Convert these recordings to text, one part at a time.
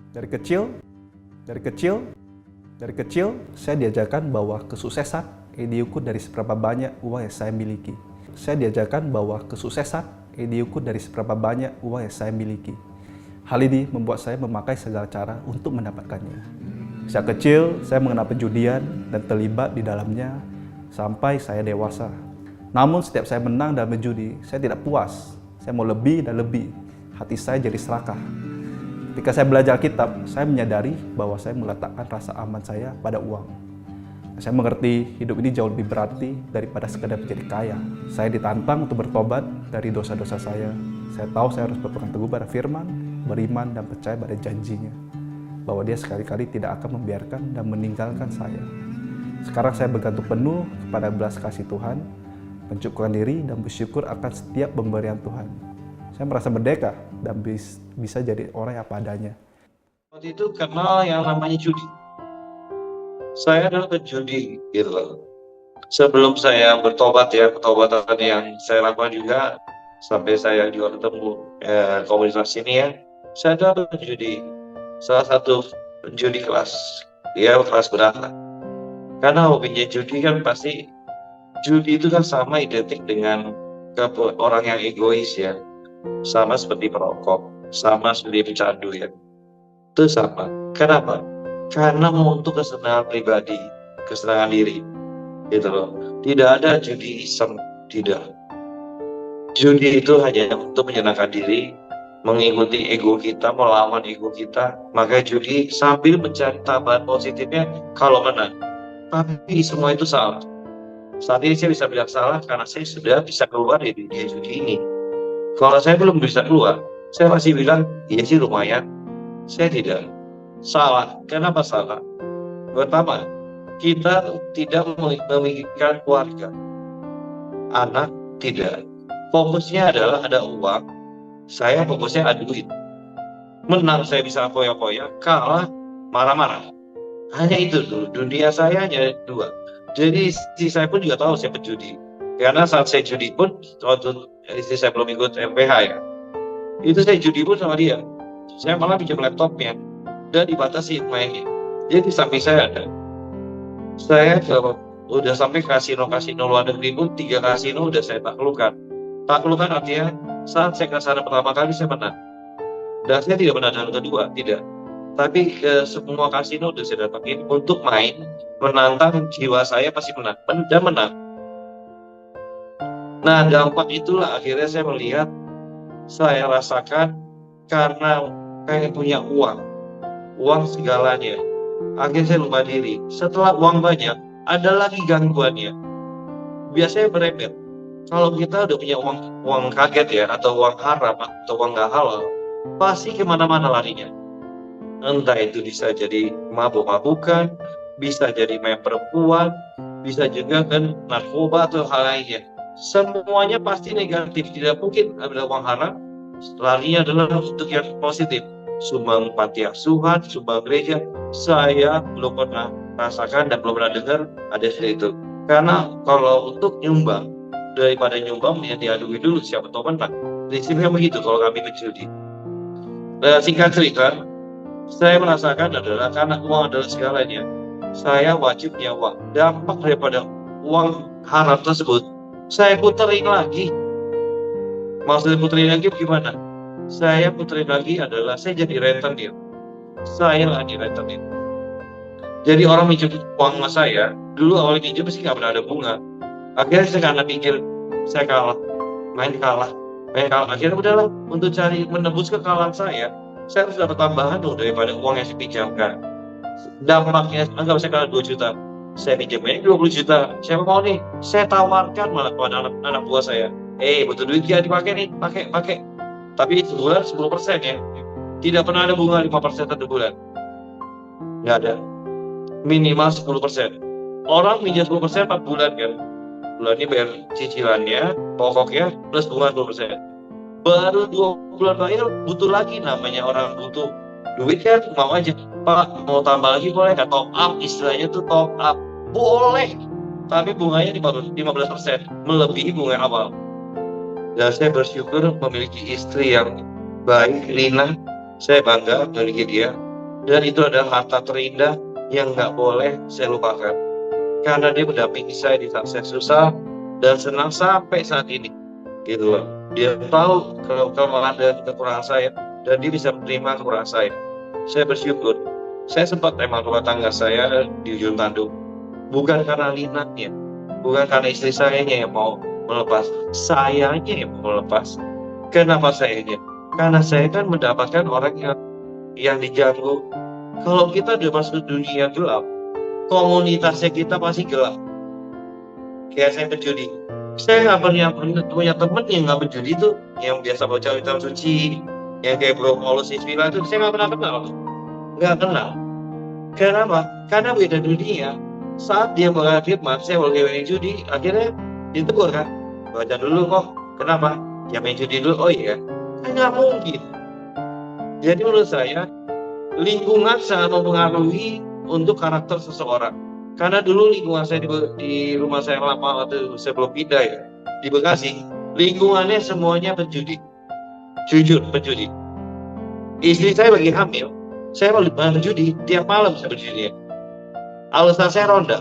Dari kecil, dari kecil, dari kecil, saya diajarkan bahwa kesuksesan diukur dari seberapa banyak uang yang saya miliki. Saya diajarkan bahwa kesuksesan diukur dari seberapa banyak uang yang saya miliki. Hal ini membuat saya memakai segala cara untuk mendapatkannya. Sejak kecil, saya mengenal penjudian dan terlibat di dalamnya sampai saya dewasa. Namun setiap saya menang dalam berjudi, saya tidak puas. Saya mau lebih dan lebih. Hati saya jadi serakah. Ketika saya belajar kitab, saya menyadari bahwa saya meletakkan rasa aman saya pada uang. Saya mengerti hidup ini jauh lebih berarti daripada sekedar menjadi kaya. Saya ditantang untuk bertobat dari dosa-dosa saya. Saya tahu saya harus berpegang teguh pada firman, beriman dan percaya pada janjinya. Bahwa dia sekali-kali tidak akan membiarkan dan meninggalkan saya. Sekarang saya bergantung penuh kepada belas kasih Tuhan, mencukupkan diri dan bersyukur akan setiap pemberian Tuhan. Saya merasa merdeka dan bisa jadi orang yang apa adanya. Waktu itu kenal yang namanya judi. Saya adalah penjudi, gitu loh. Sebelum saya bertobat ya, pertobatan yang saya lakukan juga, sampai saya juga ketemu komunitas ini ya, saya adalah penjudi. Salah satu penjudi kelas, dia kelas berat. Karena hobinya judi kan pasti, judi itu kan sama identik dengan orang yang egois ya. Sama seperti perokok, sama seperti pecandu ya. Itu sama. Kenapa? Karena untuk kesenangan pribadi, kesenangan diri, gitu loh. Tidak ada judi iseng, tidak. Judi itu hanya untuk menyenangkan diri, mengikuti ego kita, melawan ego kita. Maka judi sambil mencari tambahan positifnya kalau menang. Tapi semua itu salah. Saat ini saya bisa bilang salah karena saya sudah bisa keluar dari dunia judi ini. Kalau saya belum bisa keluar, saya masih bilang, iya sih lumayan. Saya tidak. Salah. Kenapa salah? Pertama, kita tidak memikirkan keluarga. Anak tidak. Fokusnya adalah ada uang. Saya fokusnya ada duit. Menang saya bisa foya-foya, kalah marah-marah. Hanya itu dulu. Dunia saya hanya dua. Jadi istri saya pun juga tahu saya penjudi. Karena saat saya judi pun, waktu istri saya belum ikut MPH ya, itu saya judi pun sama dia. Saya malah pinjam laptopnya dan dibatasi mainnya. Jadi di samping saya ada. Saya udah sampai kasino luar negeri pun 3 kasino udah saya taklukkan. Taklukkan artinya saat saya ke sana pertama kali saya menang. Dan saya tidak pernah dalam kedua, tidak. Tapi semua kasino udah saya datangin untuk main, menantang jiwa saya pasti menang. Dan menang. Nah, dampak itulah akhirnya saya melihat, saya rasakan karena pengen punya uang segalanya. Akhirnya saya lupa diri. Setelah uang banyak, ada lagi gangguannya. Biasanya berempet. Kalau kita udah punya uang kaget ya, atau uang haram, atau uang gak halal, pasti kemana-mana larinya. Entah itu bisa jadi mabuk-mabukan, bisa jadi main perempuan, bisa juga kan narkoba atau hal lainnya. Semuanya pasti negatif, tidak mungkin ada uang haram. Larinya adalah untuk yang positif, sumbang panti asuhan, sumbang gereja. Saya belum pernah rasakan dan belum pernah dengar ada seperti itu. Karena kalau untuk nyumbang, daripada nyumbang ya diadui dulu siapa tahu menang. Prinsipnya begitu kalau kami penjudi. Singkat cerita, saya merasakan adalah karena uang adalah segalanya. Saya wajib punya uang. Dampak daripada uang haram tersebut, saya puterin lagi. Maksudnya puterin lagi bagaimana? Saya puterin lagi adalah saya jadi rentenir. Saya lagi rentenir. Jadi orang minjem uang sama saya, dulu awalnya minjem pasti nggak pernah ada bunga. Akhirnya saya karena pikir saya kalah, main kalah. Akhirnya udahlah, untuk cari menebus kekalahan saya harus dapat tambahan dong daripada uang yang saya pinjamkan. Dampaknya, anggap saya kalah 2 juta. Saya pinjamnya 20 juta. Siapa mau nih? Saya tawarkan malah kepada anak buah saya. Butuh duit ya dipakai nih, pakai. Tapi sebulan 10% ya. Tidak pernah ada bunga 5% satu bulan. Nggak ada. Minimal 10%. Orang minjam 10% 4 bulan kan. Bulan ini bayar cicilannya, pokoknya, plus bunga 10%. Baru 2 bulan terakhir butuh lagi, namanya orang butuh duit kan, mau aja. Pak, mau tambah lagi boleh nggak? Top up, istilahnya tuh top up. Boleh. Tapi bunganya 15%, melebihi bunga awal. Dan saya bersyukur memiliki istri yang baik, Lina. Saya bangga memiliki dia. Dan itu adalah harta terindah yang nggak boleh saya lupakan. Karena dia mendampingi saya di saat saya susah dan senang sampai saat ini. Gitu loh. Dia tahu kelemahan dan kekurangan saya, dan dia bisa menerima kekurangan saya. Saya bersyukur. Saya sempat emang rumah tangga saya di ujung tanduk. Bukan karena Linanya, bukan karena istri sayanya yang mau melepas, sayanya yang mau melepas. Kenapa sayanya? Karena saya kan mendapatkan orang yang diganggu. Kalau kita udah masuk dunia gelap, komunitasnya kita pasti gelap. Kayak saya berjudi. Saya nggak pernah punya temen yang nggak berjudi tuh, yang biasa baca kitab suci, yang kayak Bro Paulus Isfila itu saya nggak pernah kenal. Nggak kenal. Kenapa? Karena beda dunia. Saat dia mengenal firman, saya mau main judi, akhirnya ditegur kan. Baca dulu kok. Kenapa? Ya main judi dulu. Oh iya. Kan nggak mungkin. Jadi menurut saya, lingkungan sangat mempengaruhi untuk karakter seseorang. Karena dulu lingkungan saya di rumah saya lama waktu saya belum pindah ya, di Bekasi, lingkungannya semuanya penjudi. Jujur, penjudi. Istri saya lagi hamil, saya mau berjudi, tiap malam saya berjudi. Alasan saya ronda.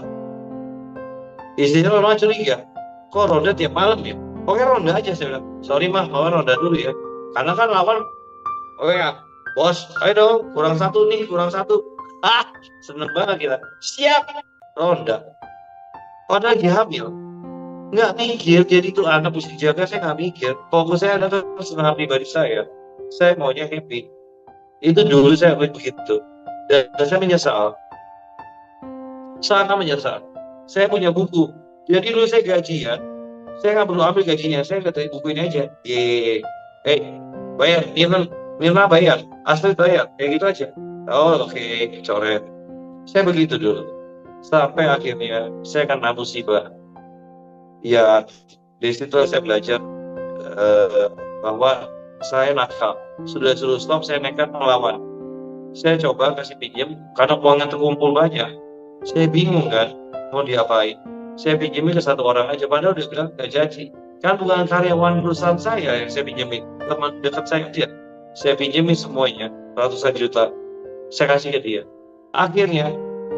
Istrinya orang curiga, kok ronda tiap malam ya? Pokoknya ronda aja, saya bilang. Sorry mah, mau ronda dulu ya. Karena kan lawan, oke ya, bos, ayo dong, kurang satu nih, kurang satu. Seneng banget kita. Siap, ronda. Padahal lagi hamil. Nggak mikir, jadi itu anak mesti jaga, saya nggak mikir. Fokus saya adalah kesenangan pribadi saya. Saya maunya happy. Itu dulu saya begitu. Dan saya menyesal. Sangat menyesal. Saya punya buku. Jadi dulu saya gajian. Saya nggak perlu ambil gajinya. Saya kata buku ini aja. Bayar. Mirna bayar. Astrid bayar. Kayak gitu aja. Oh oke, coret. Saya begitu dulu. Sampai akhirnya saya kena musibah. Ya, di situ saya belajar bahwa saya nakal. Sudah suruh stop, saya nekat melawan. Saya coba kasih pinjam, karena uangnya terkumpul banyak. Saya bingung kan, mau diapain. Saya pinjemin ke satu orang aja, padahal udah bilang gak jadi. Kan bukan karyawan perusahaan saya yang saya pinjemin, teman dekat saya aja. Saya pinjemin semuanya, ratusan juta. Saya kasih ke dia. Akhirnya,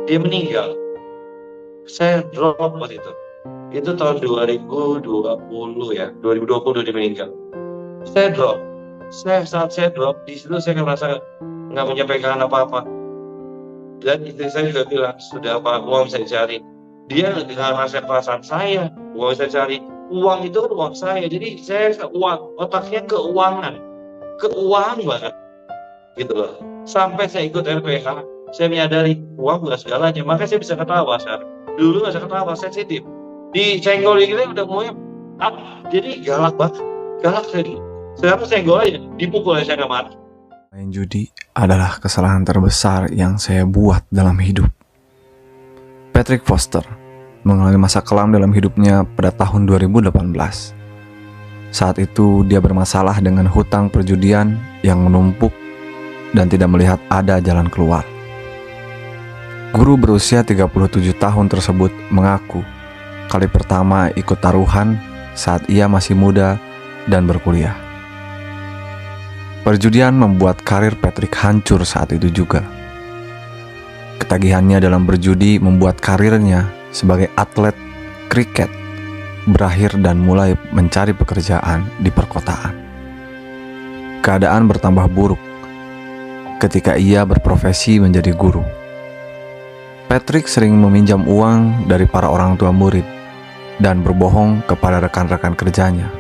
dia meninggal. Saya drop waktu itu. Itu tahun 2020 ya, 2020 dia meninggal. Saya drop. Saat saya drop, di situ saya merasa nggak punya pegangan apa-apa. Dan istri saya juga bilang, sudah apa, uang bisa cari. Dia dengan rasa perasaan saya, uang bisa cari. Uang itu kan uang saya, jadi saya otaknya keuangan banget, gitu loh. Sampai saya ikut LPH, saya menyadari uang bukan segalanya, makanya saya bisa ketawa sekarang. Dulu nggak bisa ketawa, sensitif. Dicenggol gitu udah mulai jadi galak banget, galak saya dulu. Sekarang senggol aja, dipukul aja saya nggak marah. Main judi adalah kesalahan terbesar yang saya buat dalam hidup. Patrick Foster mengalami masa kelam dalam hidupnya pada tahun 2018. Saat itu dia bermasalah dengan hutang perjudian yang menumpuk dan tidak melihat ada jalan keluar. Guru berusia 37 tahun tersebut mengaku kali pertama ikut taruhan saat ia masih muda dan berkuliah. Perjudian membuat karir Patrick hancur saat itu juga. Ketagihannya dalam berjudi membuat karirnya sebagai atlet kriket berakhir dan mulai mencari pekerjaan di perkotaan. Keadaan bertambah buruk ketika ia berprofesi menjadi guru. Patrick sering meminjam uang dari para orang tua murid dan berbohong kepada rekan-rekan kerjanya.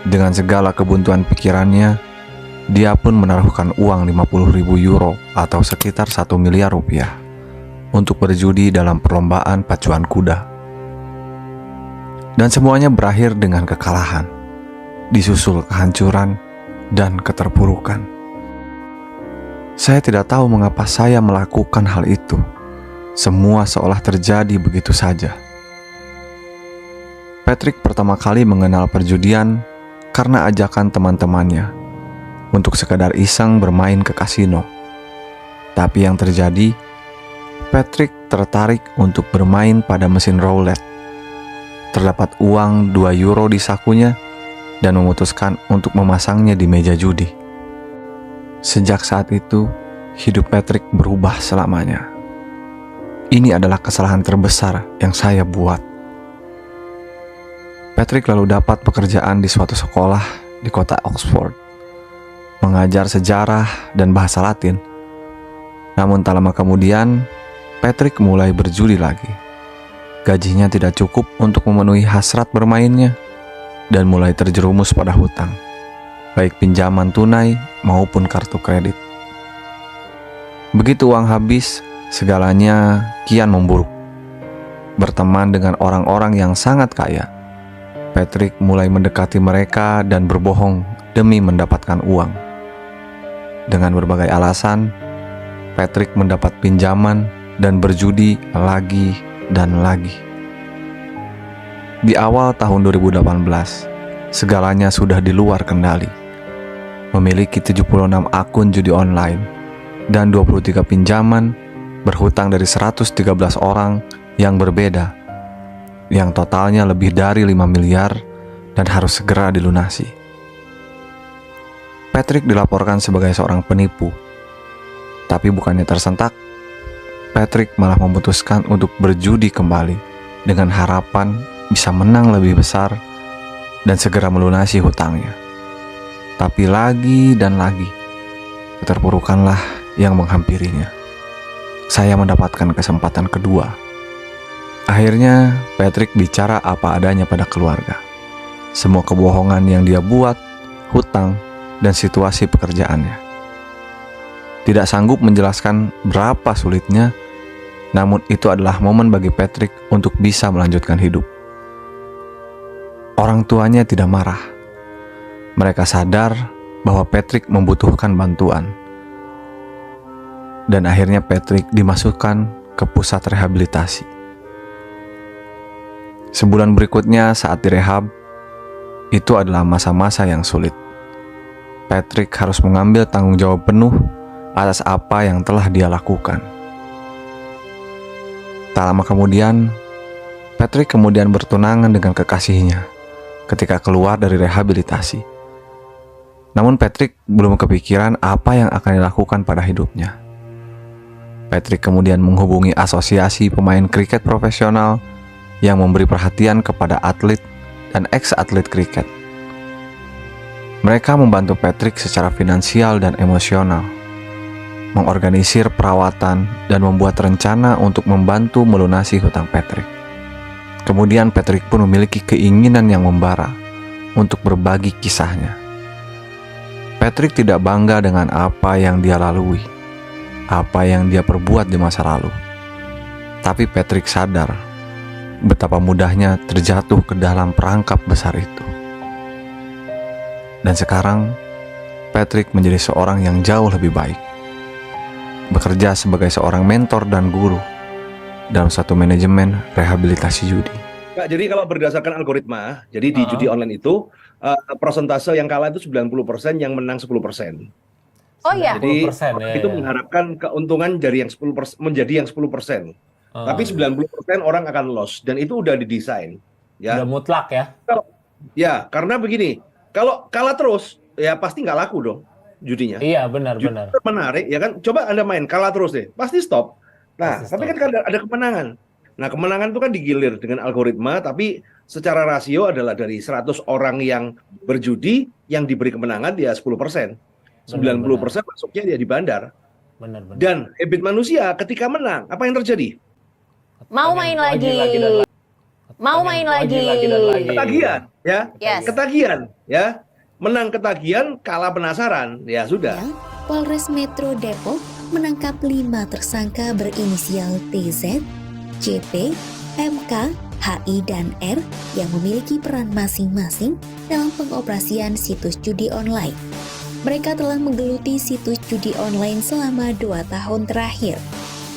Dengan segala kebuntuan pikirannya, dia pun menaruhkan uang 50.000 euro atau sekitar 1 miliar rupiah untuk berjudi dalam perlombaan pacuan kuda. Dan semuanya berakhir dengan kekalahan, disusul kehancuran dan keterpurukan. Saya tidak tahu mengapa saya melakukan hal itu. Semua seolah terjadi begitu saja. Patrick pertama kali mengenal perjudian karena ajakan teman-temannya untuk sekadar iseng bermain ke kasino. Tapi yang terjadi, Patrick tertarik untuk bermain pada mesin roulette. Terdapat uang 2 euro di sakunya dan memutuskan untuk memasangnya di meja judi. Sejak saat itu, hidup Patrick berubah selamanya. Ini adalah kesalahan terbesar yang saya buat. Patrick lalu dapat pekerjaan di suatu sekolah di kota Oxford, mengajar sejarah dan bahasa Latin. Namun tak lama kemudian, Patrick mulai berjudi lagi. Gajinya tidak cukup untuk memenuhi hasrat bermainnya dan mulai terjerumus pada hutang, baik pinjaman tunai maupun kartu kredit. Begitu uang habis, segalanya kian memburuk. Berteman dengan orang-orang yang sangat kaya, Patrick mulai mendekati mereka dan berbohong demi mendapatkan uang. Dengan berbagai alasan, Patrick mendapat pinjaman dan berjudi lagi dan lagi. Di awal tahun 2018, segalanya sudah di luar kendali. Memiliki 76 akun judi online dan 23 pinjaman, berhutang dari 113 orang yang berbeda, yang totalnya lebih dari 5 miliar dan harus segera dilunasi. Patrick dilaporkan sebagai seorang penipu. Tapi bukannya tersentak, Patrick malah memutuskan untuk berjudi kembali dengan harapan bisa menang lebih besar dan segera melunasi hutangnya. Tapi lagi dan lagi, keterpurukanlah yang menghampirinya. Saya mendapatkan kesempatan kedua. Akhirnya, Patrick bicara apa adanya pada keluarga. Semua kebohongan yang dia buat, hutang, dan situasi pekerjaannya. Tidak sanggup menjelaskan berapa sulitnya, namun itu adalah momen bagi Patrick untuk bisa melanjutkan hidup. Orang tuanya tidak marah. Mereka sadar bahwa Patrick membutuhkan bantuan. Dan akhirnya Patrick dimasukkan ke pusat rehabilitasi. Sebulan berikutnya saat direhab, itu adalah masa-masa yang sulit. Patrick harus mengambil tanggung jawab penuh atas apa yang telah dia lakukan. Tak lama kemudian, Patrick kemudian bertunangan dengan kekasihnya ketika keluar dari rehabilitasi. Namun Patrick belum kepikiran apa yang akan dilakukan pada hidupnya. Patrick kemudian menghubungi asosiasi pemain kriket profesional yang memberi perhatian kepada atlet dan ex-atlet kriket. Mereka membantu Patrick secara finansial dan emosional, mengorganisir perawatan dan membuat rencana untuk membantu melunasi hutang Patrick. Kemudian Patrick pun memiliki keinginan yang membara untuk berbagi kisahnya. Patrick tidak bangga dengan apa yang dia lalui, apa yang dia perbuat di masa lalu. Tapi Patrick sadar betapa mudahnya terjatuh ke dalam perangkap besar itu. Dan sekarang, Patrick menjadi seorang yang jauh lebih baik. Bekerja sebagai seorang mentor dan guru dalam satu manajemen rehabilitasi judi. Kak, jadi kalau berdasarkan algoritma, jadi di judi online itu persentase yang kalah itu 90%, yang menang 10%. Oh iya. Jadi 10%, itu mengharapkan keuntungan dari yang 10% menjadi yang 10%. Tapi 90% orang akan loss, dan itu udah didesain. Ya. Udah mutlak ya? Ya, karena begini, kalau kalah terus, ya pasti nggak laku dong judinya. Iya, benar-benar. Menarik, ya kan? Coba Anda main, kalah terus deh, pasti stop. Nah, Pasti tapi stop. kan ada kemenangan. Nah, kemenangan itu kan digilir dengan algoritma, tapi secara rasio adalah dari 100 orang yang berjudi, yang diberi kemenangan dia 10%. 90% masuknya dia di bandar. Benar-benar. Dan habit manusia ketika menang, apa yang terjadi? Mau main lagi. Mau main lagi. Ketagihan, ya. Yes. Ketagihan, ya. Menang ketagihan, kalah penasaran, ya sudah. Polres Metro Depok menangkap 5 tersangka berinisial TZ, JP, MK, HI, dan R yang memiliki peran masing-masing dalam pengoperasian situs judi online. Mereka telah menggeluti situs judi online selama 2 tahun terakhir.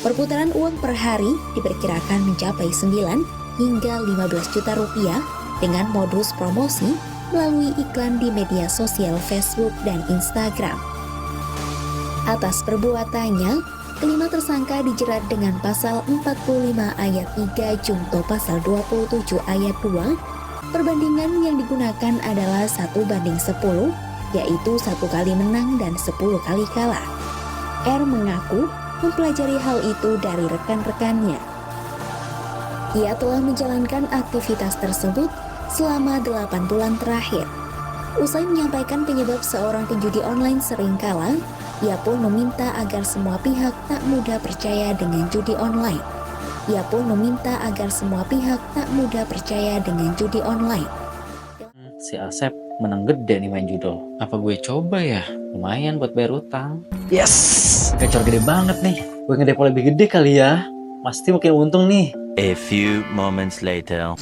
Perputaran uang per hari diperkirakan mencapai 9 hingga 15 juta rupiah dengan modus promosi melalui iklan di media sosial Facebook dan Instagram. Atas perbuatannya, kelima tersangka dijerat dengan pasal 45 ayat 3 junto pasal 27 ayat 2. Perbandingan yang digunakan adalah 1:10, yaitu 1 kali menang dan 10 kali kalah. R mengaku mempelajari hal itu dari rekan-rekannya. Ia telah menjalankan aktivitas tersebut selama 8 bulan terakhir. Usai menyampaikan penyebab seorang penjudi online sering kalah, ia pun meminta agar semua pihak tak mudah percaya dengan judi online. Si Asep menang gede nih main judol. Apa gue coba ya? Lumayan buat bayar utang. Yes! Gacor gede banget nih. Gue ngedepo lebih gede kali ya. Pasti makin untung nih. A few moments later.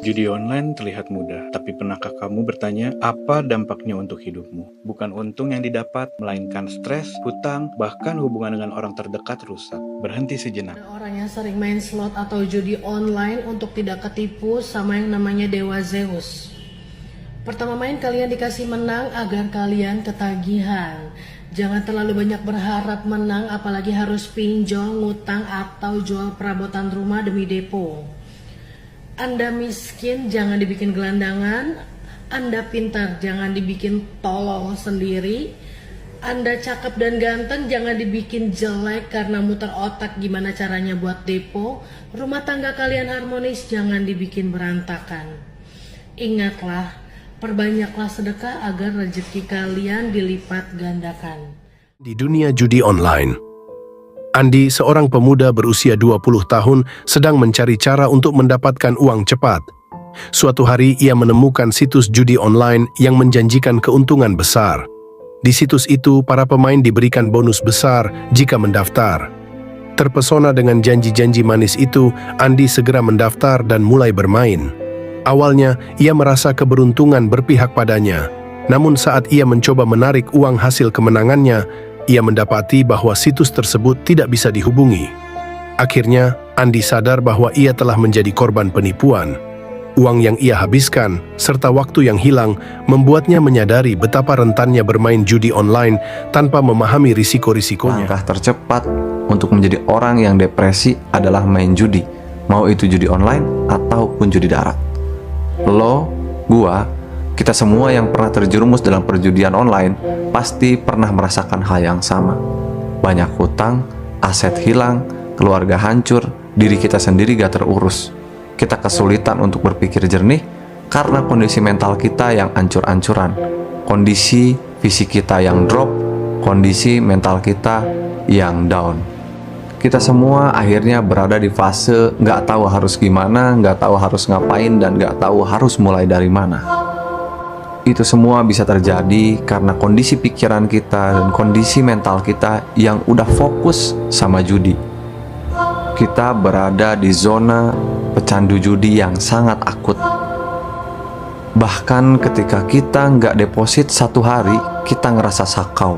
Judi online terlihat mudah, tapi pernahkah kamu bertanya apa dampaknya untuk hidupmu? Bukan untung yang didapat, melainkan stres, hutang, bahkan hubungan dengan orang terdekat rusak. Berhenti sejenak. Ada orang yang sering main slot atau judi online untuk tidak ketipu sama yang namanya Dewa Zeus. Pertama main kalian dikasih menang agar kalian ketagihan. Jangan terlalu banyak berharap menang, apalagi harus pinjol, ngutang, atau jual perabotan rumah demi depo. Anda miskin, jangan dibikin gelandangan. Anda pintar, jangan dibikin tolol sendiri. Anda cakep dan ganteng, jangan dibikin jelek karena muter otak gimana caranya buat depo. Rumah tangga kalian harmonis, jangan dibikin berantakan. Ingatlah, perbanyaklah sedekah agar rezeki kalian dilipat gandakan. Di dunia judi online, Andi, seorang pemuda berusia 20 tahun, sedang mencari cara untuk mendapatkan uang cepat. Suatu hari ia menemukan situs judi online yang menjanjikan keuntungan besar. Di situs itu, para pemain diberikan bonus besar jika mendaftar. Terpesona dengan janji-janji manis itu, Andi segera mendaftar dan mulai bermain. Awalnya, ia merasa keberuntungan berpihak padanya. Namun saat ia mencoba menarik uang hasil kemenangannya, ia mendapati bahwa situs tersebut tidak bisa dihubungi. Akhirnya, Andi sadar bahwa ia telah menjadi korban penipuan. Uang yang ia habiskan, serta waktu yang hilang, membuatnya menyadari betapa rentannya bermain judi online tanpa memahami risiko-risikonya. Langkah tercepat untuk menjadi orang yang depresi adalah main judi, mau itu judi online ataupun judi darat. Lo, gua, kita semua yang pernah terjerumus dalam perjudian online pasti pernah merasakan hal yang sama. Banyak hutang, aset hilang, keluarga hancur, diri kita sendiri gak terurus. Kita kesulitan untuk berpikir jernih karena kondisi mental kita yang ancur-ancuran, kondisi fisik kita yang drop, kondisi mental kita yang down. Kita semua akhirnya berada di fase gak tahu harus gimana, gak tahu harus ngapain, dan gak tahu harus mulai dari mana. Itu semua bisa terjadi karena kondisi pikiran kita dan kondisi mental kita yang udah fokus sama judi. Kita berada di zona pecandu judi yang sangat akut. Bahkan ketika kita nggak deposit 1 hari, kita ngerasa sakau.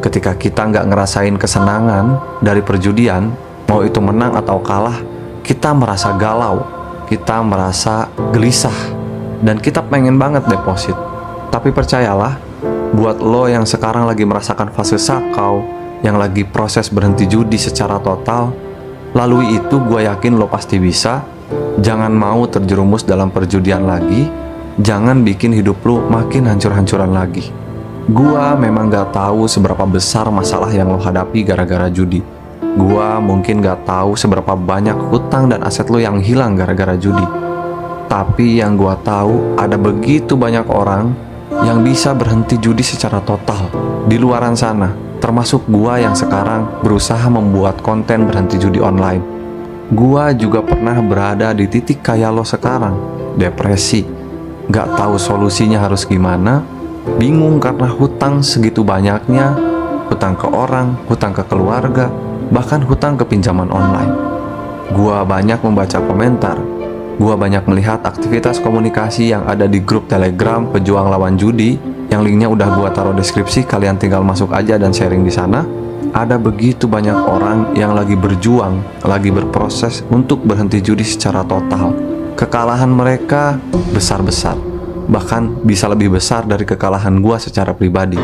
Ketika kita nggak ngerasain kesenangan dari perjudian, mau itu menang atau kalah, kita merasa galau, kita merasa gelisah, dan kita pengen banget deposit. Tapi percayalah, buat lo yang sekarang lagi merasakan fase sakau, yang lagi proses berhenti judi secara total, lalui itu gue yakin lo pasti bisa. Jangan mau terjerumus dalam perjudian lagi, jangan bikin hidup lo makin hancur-hancuran lagi. Gua memang gak tahu seberapa besar masalah yang lo hadapi gara-gara judi. Gua mungkin gak tahu seberapa banyak hutang dan aset lo yang hilang gara-gara judi. Tapi yang gua tahu, ada begitu banyak orang yang bisa berhenti judi secara total di luaran sana, termasuk gua yang sekarang berusaha membuat konten berhenti judi online. Gua juga pernah berada di titik kayak lo sekarang, depresi, gak tahu solusinya harus gimana, bingung karena hutang segitu banyaknya, hutang ke orang, hutang ke keluarga, bahkan hutang ke pinjaman online. Gua banyak membaca komentar, gua banyak melihat aktivitas komunikasi yang ada di grup Telegram Pejuang Lawan Judi, yang linknya udah gua taruh deskripsi, kalian tinggal masuk aja dan sharing di sana. Ada begitu banyak orang yang lagi berjuang, lagi berproses untuk berhenti judi secara total. Kekalahan mereka besar-besar, bahkan bisa lebih besar dari kekalahan gua secara pribadi.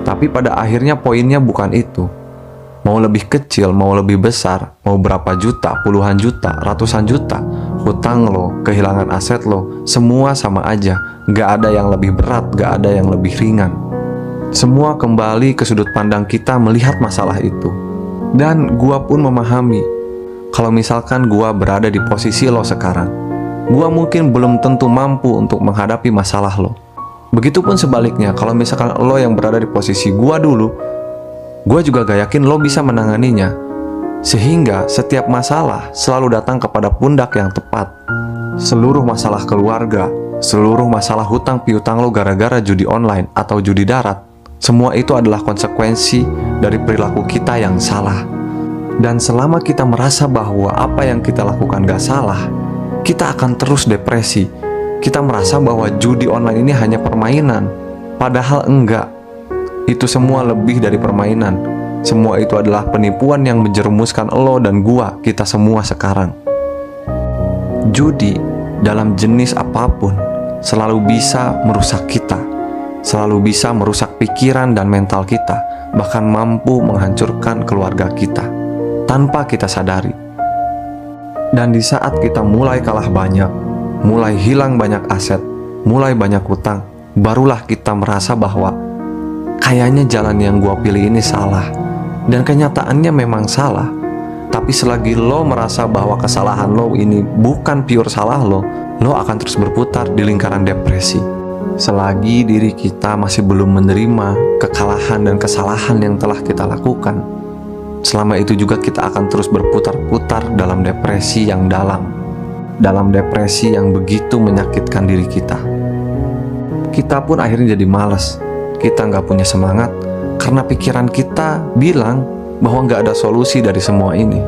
Tapi pada akhirnya poinnya bukan itu. Mau lebih kecil, mau lebih besar, mau berapa juta, puluhan juta, ratusan juta, hutang lo, kehilangan aset lo, semua sama aja. Gak ada yang lebih berat, gak ada yang lebih ringan. Semua kembali ke sudut pandang kita melihat masalah itu. Dan gua pun memahami, kalau misalkan gua berada di posisi lo sekarang, gua mungkin belum tentu mampu untuk menghadapi masalah lo. Begitupun sebaliknya, kalau misalkan lo yang berada di posisi gua dulu, gua juga gak yakin lo bisa menanganinya. Sehingga setiap masalah selalu datang kepada pundak yang tepat. Seluruh masalah keluarga, seluruh masalah hutang piutang lo gara-gara judi online atau judi darat, semua itu adalah konsekuensi dari perilaku kita yang salah. Dan selama kita merasa bahwa apa yang kita lakukan gak salah, kita akan terus depresi. Kita merasa bahwa judi online ini hanya permainan, padahal enggak. Itu semua lebih dari permainan. Semua itu adalah penipuan yang menjerumuskan lo dan gua, kita semua sekarang. Judi dalam jenis apapun selalu bisa merusak kita, selalu bisa merusak pikiran dan mental kita, bahkan mampu menghancurkan keluarga kita tanpa kita sadari. Dan di saat kita mulai kalah banyak, mulai hilang banyak aset, mulai banyak hutang, barulah kita merasa bahwa kayaknya jalan yang gua pilih ini salah. Dan kenyataannya memang salah. Tapi selagi lo merasa bahwa kesalahan lo ini bukan pure salah lo akan terus berputar di lingkaran depresi. Selagi diri kita masih belum menerima kekalahan dan kesalahan yang telah kita lakukan, selama itu juga kita akan terus berputar-putar dalam depresi yang dalam, dalam depresi yang begitu menyakitkan diri kita. Kita pun akhirnya jadi malas, kita nggak punya semangat, karena pikiran kita bilang bahwa nggak ada solusi dari semua ini.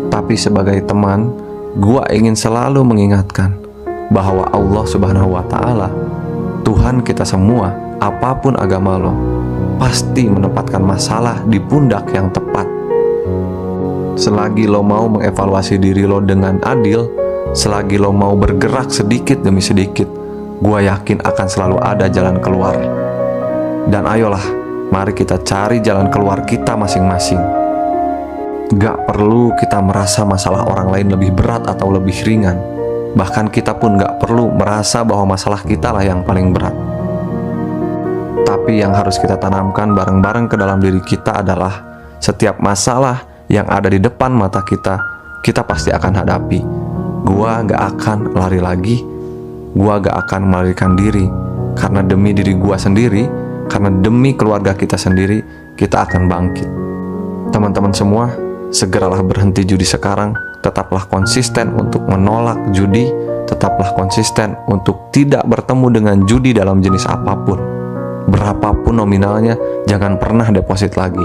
Tapi sebagai teman, gua ingin selalu mengingatkan bahwa Allah Subhanahu wa Ta'ala, Tuhan kita semua, apapun agama lo, pasti menempatkan masalah di pundak yang tepat. Selagi lo mau mengevaluasi diri lo dengan adil, selagi lo mau bergerak sedikit demi sedikit, gua yakin akan selalu ada jalan keluar. Dan ayolah, mari kita cari jalan keluar kita masing-masing. Gak perlu kita merasa masalah orang lain lebih berat atau lebih ringan. Bahkan kita pun gak perlu merasa bahwa masalah kita lah yang paling berat. Tapi yang harus kita tanamkan bareng-bareng ke dalam diri kita adalah setiap masalah yang ada di depan mata kita, kita pasti akan hadapi. Gua gak akan lari lagi, gua gak akan melarikan diri. Karena demi diri gua sendiri, karena demi keluarga kita sendiri, kita akan bangkit. Teman-teman semua, segeralah berhenti judi sekarang. Tetaplah konsisten untuk menolak judi. Tetaplah konsisten untuk tidak bertemu dengan judi dalam jenis apapun. Berapapun nominalnya, jangan pernah deposit lagi.